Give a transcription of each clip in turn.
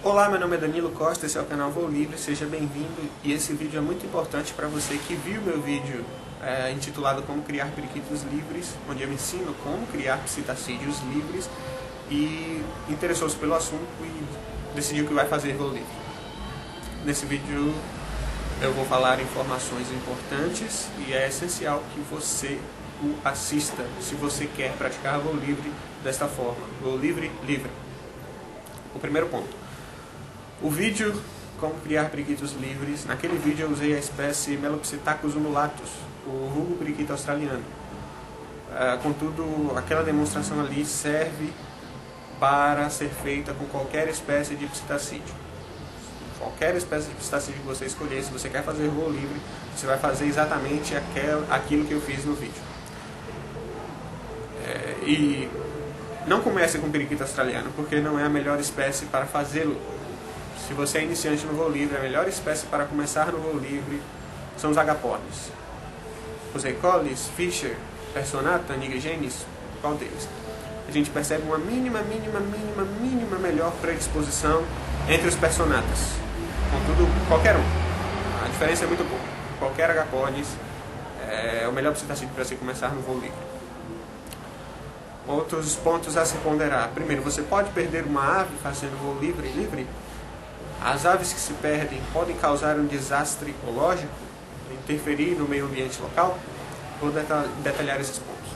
Olá, meu nome é Danilo Costa, esse é o canal Voo Livre, seja bem-vindo. E esse vídeo é muito importante para você que viu meu vídeo intitulado Como Criar Periquitos Livres, onde eu ensino como criar psitacídeos livres e interessou-se pelo assunto e decidiu que vai fazer Voo Livre. Nesse vídeo eu vou falar informações importantes e é essencial que você o assista se você quer praticar Voo Livre desta forma, Voo Livre, livre. O primeiro ponto. O vídeo Como Criar Periquitos Livres, naquele vídeo eu usei a espécie Melopsittacus undulatus, o vulgo periquito australiano. Contudo, aquela demonstração ali serve para ser feita com qualquer espécie de psitacídeo. Qualquer espécie de psitacídeo que você escolher, se você quer fazer voo livre, você vai fazer exatamente aquilo que eu fiz no vídeo. E não comece com periquito australiano, porque não é a melhor espécie para fazê-lo. Se você é iniciante no voo livre, a melhor espécie para começar no voo livre são os agapornis. Os Eicollis, Fischer, Personata, Nigrigenis, qual deles? A gente percebe uma mínima melhor predisposição entre os Personatas. Contudo, qualquer um. A diferença é muito pouca. Qualquer agapornis é o melhor psitacídeo para você começar no voo livre. Outros pontos a se ponderar. Primeiro, você pode perder uma ave fazendo voo livre? As aves que se perdem podem causar um desastre ecológico, interferir no meio ambiente local? Vou detalhar esses pontos.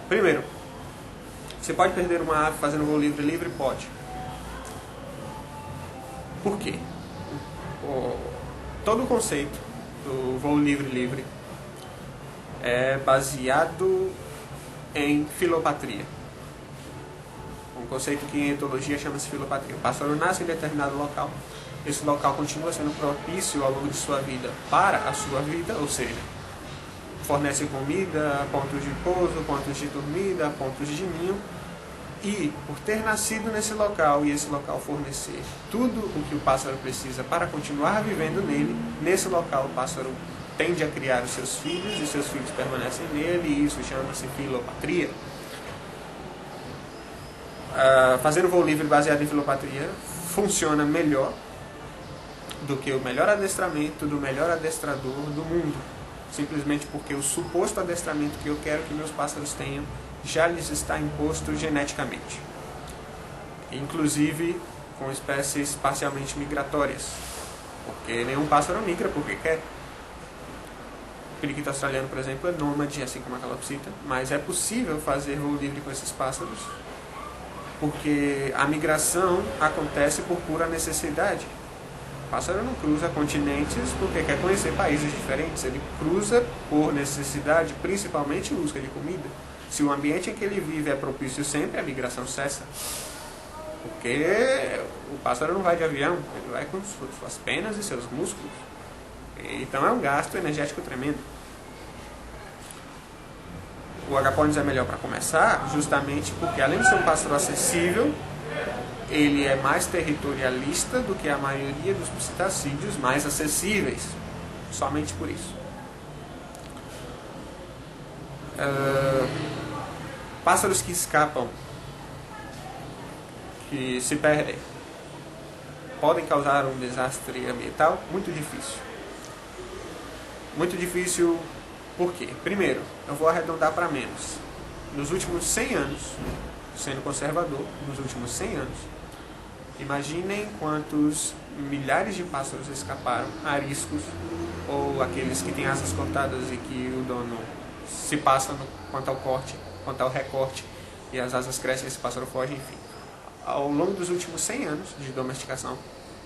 Primeiro, você pode perder uma ave fazendo voo livre? Pode. Por quê? Todo o conceito do voo livre é baseado em filopatria. Um conceito que em etologia chama-se filopatria. O pássaro nasce em determinado local. Esse local continua sendo propício ao longo de sua vida para a sua vida, ou seja, fornece comida, pontos de pouso, pontos de dormida, pontos de ninho. E, por ter nascido nesse local e esse local fornecer tudo o que o pássaro precisa para continuar vivendo nele, nesse local o pássaro tende a criar os seus filhos e seus filhos permanecem nele, e isso chama-se filopatria. Fazer o voo livre baseado em filopatria funciona melhor do que o melhor adestramento do melhor adestrador do mundo, simplesmente porque o suposto adestramento que eu quero que meus pássaros tenham já lhes está imposto geneticamente, inclusive com espécies parcialmente migratórias, porque nenhum pássaro migra porque quer. O periquito australiano, por exemplo, é nômade, assim como a calopsita, mas é possível fazer voo livre com esses pássaros porque a migração acontece por pura necessidade. O pássaro não cruza continentes porque quer conhecer países diferentes, ele cruza por necessidade, principalmente em busca de comida. Se o ambiente em que ele vive é propício sempre, a migração cessa. Porque o pássaro não vai de avião, ele vai com suas penas e seus músculos. Então é um gasto energético tremendo. O agapornis é melhor para começar, justamente porque, além de ser um pássaro acessível, ele é mais territorialista do que a maioria dos psitacídeos mais acessíveis, somente por isso. Pássaros que escapam, que se perdem, podem causar um desastre ambiental? Muito difícil. Muito difícil. Por quê? Primeiro, eu vou arredondar para menos. Nos últimos 100 anos, sendo conservador, nos últimos 100 anos, imaginem quantos milhares de pássaros escaparam, ariscos, ou aqueles que têm asas cortadas e que o dono se passa quanto ao corte, quanto ao recorte, e as asas crescem e esse pássaro foge, enfim. Ao longo dos últimos 100 anos de domesticação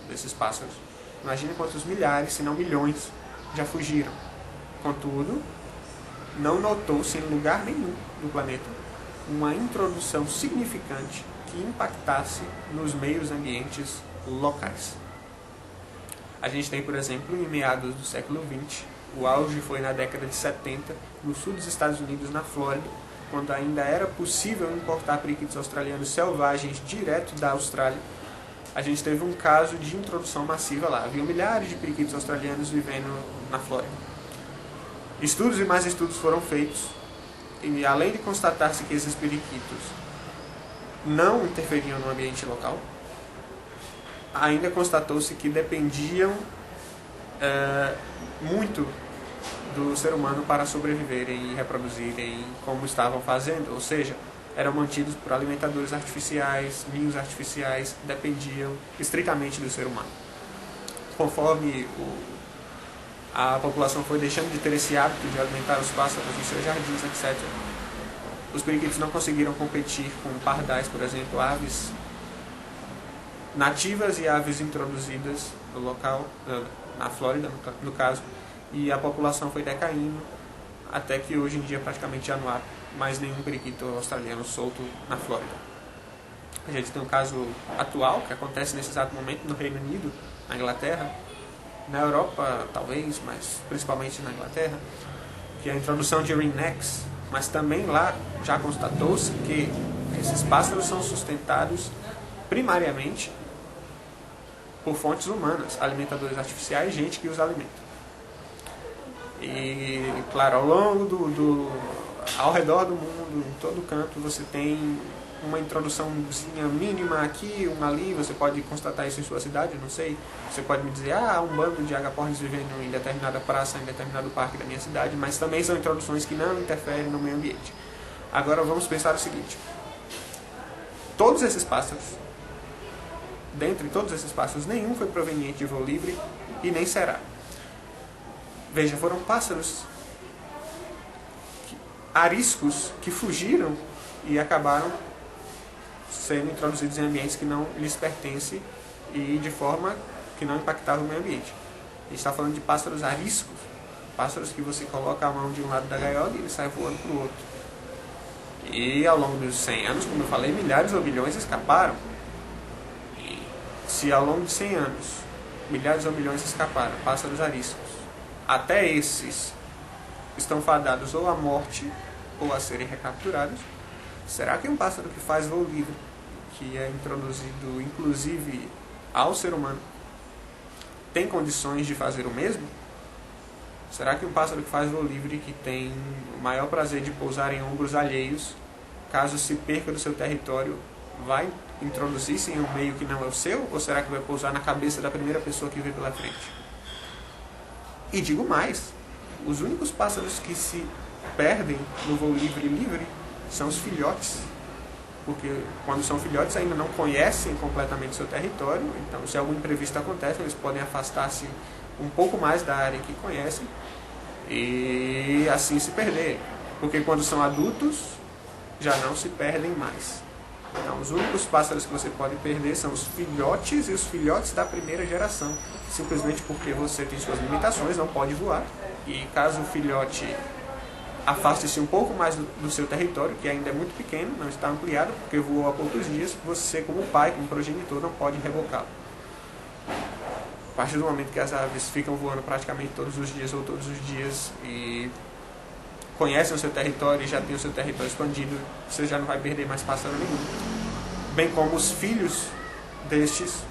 desses pássaros, imaginem quantos milhares, se não milhões, já fugiram. Contudo, não notou-se em lugar nenhum do planeta uma introdução significante que impactasse nos meios ambientes locais. A gente tem, por exemplo, em meados do século XX, o auge foi na década de 70, no sul dos Estados Unidos, na Flórida, quando ainda era possível importar periquitos australianos selvagens direto da Austrália. A gente teve um caso de introdução massiva lá. Havia milhares de periquitos australianos vivendo na Flórida. Estudos e mais estudos foram feitos, e além de constatar-se que esses periquitos não interferiam no ambiente local, ainda constatou-se que dependiam muito do ser humano para sobreviverem e reproduzirem como estavam fazendo, ou seja, eram mantidos por alimentadores artificiais, ninhos artificiais, dependiam estritamente do ser humano. Conforme a população foi deixando de ter esse hábito de alimentar os pássaros nos seus jardins, etc., os periquitos não conseguiram competir com pardais, por exemplo, aves nativas e aves introduzidas no local, na Flórida, no caso, e a população foi decaindo, até que hoje em dia praticamente já não há mais nenhum periquito australiano solto na Flórida. A gente tem um caso atual, que acontece nesse exato momento no Reino Unido, na Inglaterra, na Europa talvez, mas principalmente na Inglaterra, que é a introdução de ringnecks, mas também lá já constatou-se que esses pássaros são sustentados primariamente por fontes humanas, alimentadores artificiais, gente que os alimenta. E, claro, ao longo ao redor do mundo, em todo canto, você tem uma introduçãozinha mínima aqui, uma ali, você pode constatar isso em sua cidade, não sei. Você pode me dizer, há um bando de agapornis vivendo em determinada praça, em determinado parque da minha cidade, mas também são introduções que não interferem no meio ambiente. Agora vamos pensar o seguinte: todos esses pássaros, dentre todos esses pássaros, nenhum foi proveniente de voo livre e nem será. Veja, foram pássaros ariscos que fugiram e acabaram sendo introduzidos em ambientes que não lhes pertencem e de forma que não impactava o meio ambiente. A gente está falando de pássaros ariscos, pássaros que você coloca a mão de um lado da gaiola e ele sai voando para o outro. E ao longo dos 100 anos, como eu falei, milhares ou milhões escaparam. E se ao longo de 100 anos, milhares ou milhões escaparam, pássaros ariscos, até esses estão fadados ou à morte ou a serem recapturados, será que um pássaro que faz voo livre, que é introduzido inclusive ao ser humano, tem condições de fazer o mesmo? Será que um pássaro que faz voo livre, que tem o maior prazer de pousar em ombros alheios, caso se perca do seu território, vai introduzir-se em um meio que não é o seu? Ou será que vai pousar na cabeça da primeira pessoa que vê pela frente? E digo mais, os únicos pássaros que se perdem no voo livre são os filhotes, porque quando são filhotes ainda não conhecem completamente o seu território, então se algum imprevisto acontece, eles podem afastar-se um pouco mais da área que conhecem e assim se perderem, porque quando são adultos já não se perdem mais. Então, os únicos pássaros que você pode perder são os filhotes e os filhotes da primeira geração, simplesmente porque você tem suas limitações, não pode voar, e caso o filhote afaste-se um pouco mais do seu território, que ainda é muito pequeno, não está ampliado, porque voou há poucos dias, você como pai, como progenitor, não pode revocá-lo. A partir do momento que as aves ficam voando praticamente todos os dias ou todos os dias e conhecem o seu território e já tem o seu território expandido, você já não vai perder mais pássaro nenhum. Bem como os filhos destes,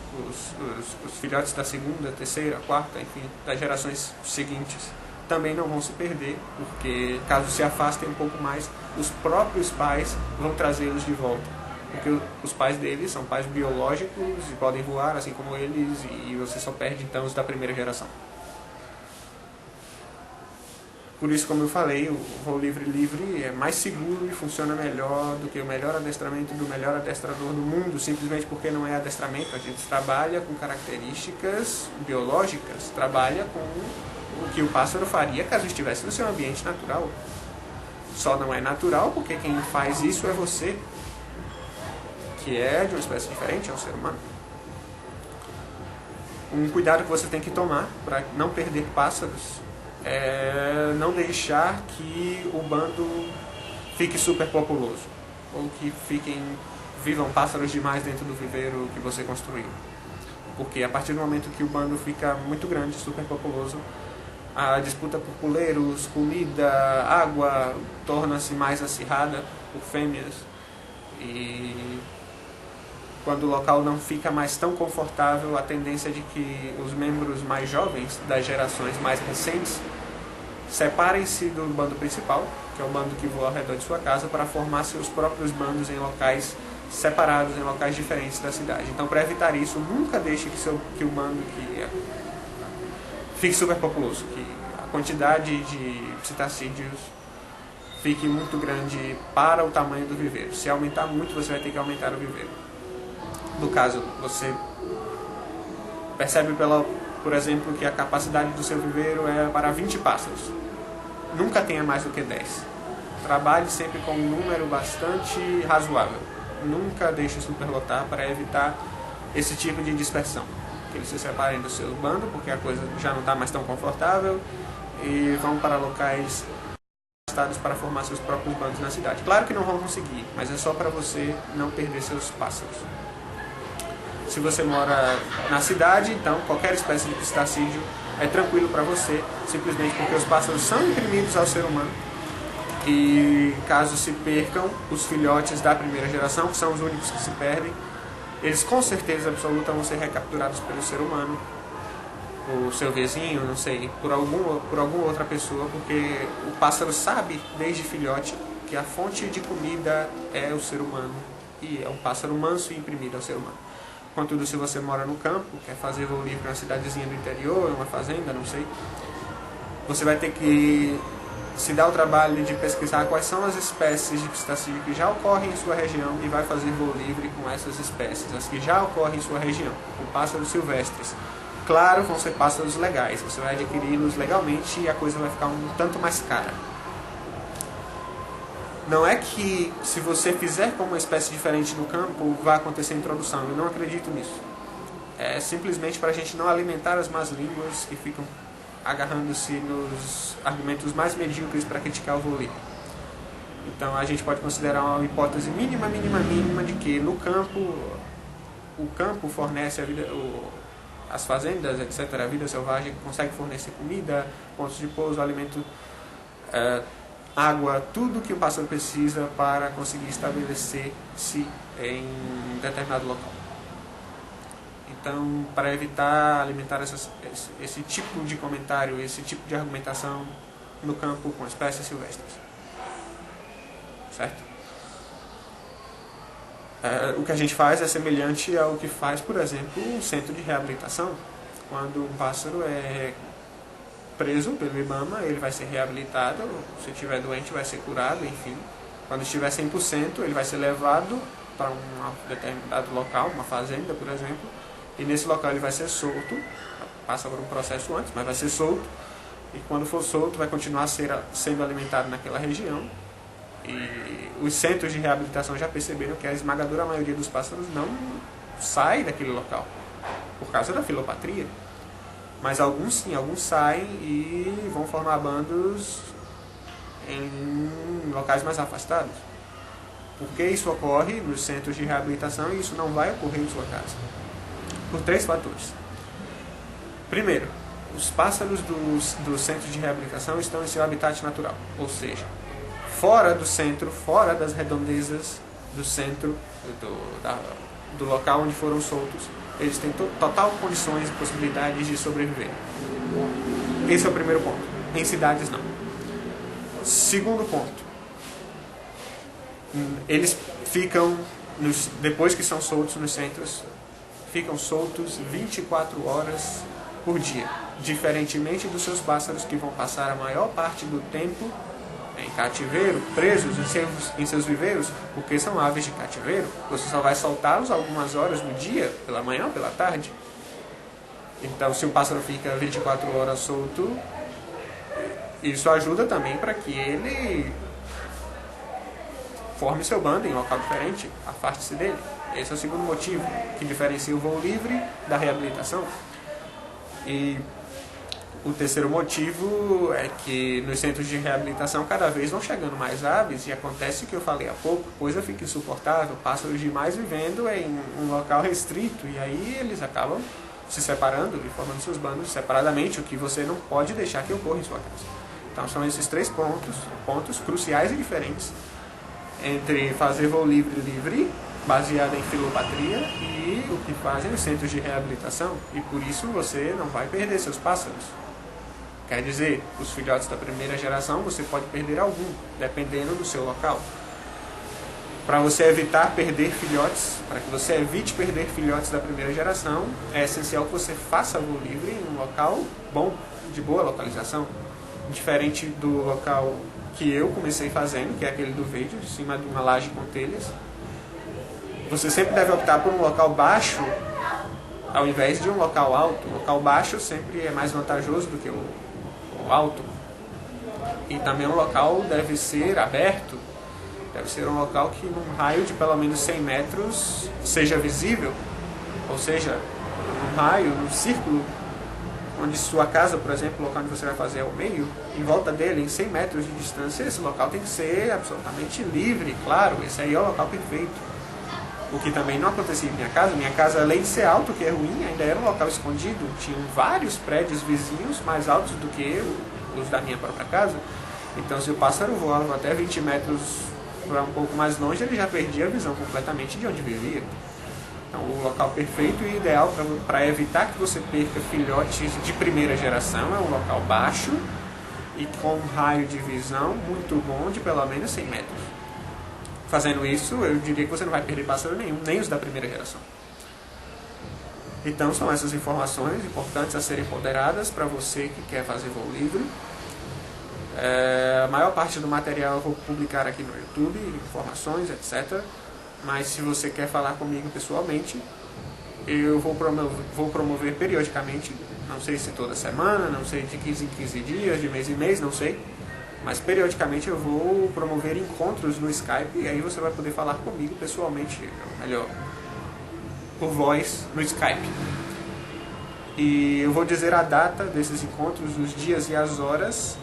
os filhotes da segunda, terceira, quarta, enfim, das gerações seguintes, também não vão se perder, porque caso se afastem um pouco mais, os próprios pais vão trazê-los de volta. Porque os pais deles são pais biológicos e podem voar assim como eles, e você só perde então os da primeira geração. Por isso, como eu falei, o voo livre é mais seguro e funciona melhor do que o melhor adestramento do melhor adestrador do mundo, simplesmente porque não é adestramento. A gente trabalha com características biológicas, trabalha com o que o pássaro faria caso estivesse no seu ambiente natural. Só não é natural porque quem faz isso é você, que é de uma espécie diferente, é um ser humano. Um cuidado que você tem que tomar para não perder pássaros é não deixar que o bando fique superpopuloso, ou que vivam pássaros demais dentro do viveiro que você construiu. Porque a partir do momento que o bando fica muito grande, superpopuloso, a disputa por puleiros, comida, água torna-se mais acirrada por fêmeas, e quando o local não fica mais tão confortável, a tendência é de que os membros mais jovens das gerações mais recentes separem-se do bando principal, que é o bando que voa ao redor de sua casa, para formar seus próprios bandos em locais separados em locais diferentes da cidade. Então, para evitar isso, nunca deixe que o bando fique superpopuloso, que a quantidade de psitacídeos fique muito grande para o tamanho do viveiro. Se aumentar muito, você vai ter que aumentar o viveiro. No caso, você percebe, por exemplo, que a capacidade do seu viveiro é para 20 pássaros. Nunca tenha mais do que 10. Trabalhe sempre com um número bastante razoável. Nunca deixe superlotar para evitar esse tipo de dispersão. Que eles se separem do seu bando, porque a coisa já não está mais tão confortável, e vão para locais afastados para formar seus próprios bandos na cidade. Claro que não vão conseguir, mas é só para você não perder seus pássaros. Se você mora na cidade, então qualquer espécie de pistacídeo é tranquilo para você, simplesmente porque os pássaros são imprimidos ao ser humano. E caso se percam, os filhotes da primeira geração, que são os únicos que se perdem, eles com certeza absoluta vão ser recapturados pelo ser humano, o seu vizinho, não sei, por alguma outra pessoa, porque o pássaro sabe desde filhote que a fonte de comida é o ser humano, e é um pássaro manso e imprimido ao ser humano. Contudo, se você mora no campo, quer fazer voo livre numa cidadezinha do interior, uma fazenda, não sei, você vai ter que se dar o trabalho de pesquisar quais são as espécies de pistacídeo que já ocorrem em sua região e vai fazer voo livre com essas espécies, as que já ocorrem em sua região, com pássaros silvestres. Claro, vão ser pássaros legais, você vai adquiri-los legalmente e a coisa vai ficar um tanto mais cara. Não é que se você fizer com uma espécie diferente no campo, vai acontecer a introdução, eu não acredito nisso. É simplesmente para a gente não alimentar as más línguas que ficam agarrando-se nos argumentos mais medíocres para criticar o voo livre. Então a gente pode considerar uma hipótese mínima de que no campo, o campo fornece a vida, as fazendas, etc., a vida selvagem consegue fornecer comida, pontos de pouso, alimento, água, tudo que o pássaro precisa para conseguir estabelecer-se em determinado local. Então, para evitar alimentar esse tipo de comentário, esse tipo de argumentação no campo com espécies silvestres. Certo? O que a gente faz é semelhante ao que faz, por exemplo, um centro de reabilitação. Quando um pássaro é preso pelo IBAMA, ele vai ser reabilitado, se estiver doente vai ser curado, enfim. Quando estiver 100%, ele vai ser levado para um determinado local, uma fazenda, por exemplo, e nesse local ele vai ser solto, passa por um processo antes, mas vai ser solto, e quando for solto vai continuar sendo alimentado naquela região. E os centros de reabilitação já perceberam que a esmagadora maioria dos pássaros não sai daquele local, por causa da filopatria. Mas alguns sim, alguns saem e vão formar bandos em locais mais afastados. Por que isso ocorre nos centros de reabilitação e isso não vai ocorrer em sua casa? Por 3 fatores. Primeiro, os pássaros dos centros de reabilitação estão em seu habitat natural, ou seja, fora do centro, fora das redondezas do centro, do local onde foram soltos, eles têm total condições e possibilidades de sobreviver. Esse é o primeiro ponto. Em cidades, não. Segundo ponto, eles ficam, depois que são soltos nos centros, ficam soltos 24 horas por dia, diferentemente dos seus pássaros que vão passar a maior parte do tempo em cativeiro, presos em seus viveiros, porque são aves de cativeiro. Você só vai soltá-los algumas horas no dia, pela manhã ou pela tarde. Então, se um pássaro fica 24 horas solto, isso ajuda também para que ele forme seu bando em um local diferente, afaste-se dele. Esse é o segundo motivo que diferencia o voo livre da reabilitação. E o terceiro motivo é que nos centros de reabilitação cada vez vão chegando mais aves e acontece o que eu falei há pouco, coisa fica insuportável, pássaros demais vivendo em um local restrito e aí eles acabam se separando e formando seus bandos separadamente, o que você não pode deixar que ocorra em sua casa. Então são esses 3 pontos cruciais e diferentes entre fazer voo livre, baseado em filopatria, e o que fazem os centros de reabilitação, e por isso você não vai perder seus pássaros. Quer dizer, os filhotes da primeira geração você pode perder algum, dependendo do seu local. para você evitar perder filhotes, para que você evite perder filhotes da primeira geração, é essencial que você faça voo livre em um local bom, de boa localização, diferente do local que eu comecei fazendo, que é aquele do vídeo, em cima de uma laje com telhas. Você sempre deve optar por um local baixo ao invés de um local alto. O local baixo sempre é mais vantajoso do que o alto. E também o local deve ser aberto, deve ser um local que num raio de pelo menos 100 metros seja visível, ou seja, num raio, num círculo, onde sua casa, por exemplo, o local onde você vai fazer é o meio, em volta dele, em 100 metros de distância, esse local tem que ser absolutamente livre, claro, esse aí é o local perfeito. O que também não acontecia em minha casa, além de ser alto, que é ruim, ainda era um local escondido, tinham vários prédios vizinhos mais altos do que eu, os da minha própria casa, então se o pássaro voava até 20 metros para um pouco mais longe, ele já perdia a visão completamente de onde vivia. Então, o local perfeito e ideal para evitar que você perca filhotes de primeira geração é um local baixo e com um raio de visão muito bom de pelo menos 100 metros. Fazendo isso, eu diria que você não vai perder pássaro nenhum, nem os da primeira geração. Então, são essas informações importantes a serem ponderadas para você que quer fazer voo livre. A maior parte do material eu vou publicar aqui no YouTube, informações, etc. Mas se você quer falar comigo pessoalmente, eu vou promover periodicamente, não sei se toda semana, não sei de 15 em 15 dias, de mês em mês, não sei. Mas periodicamente eu vou promover encontros no Skype e aí você vai poder falar comigo pessoalmente, melhor, por voz no Skype. E eu vou dizer a data desses encontros, os dias e as horas,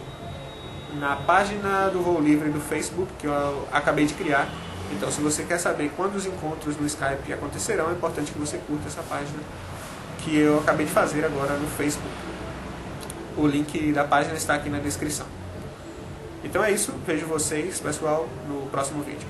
na página do Voo Livre do Facebook, que eu acabei de criar. Então, se você quer saber quando os encontros no Skype acontecerão, é importante que você curta essa página que eu acabei de fazer agora no Facebook. O link da página está aqui na descrição. Então é isso, vejo vocês, pessoal, no próximo vídeo.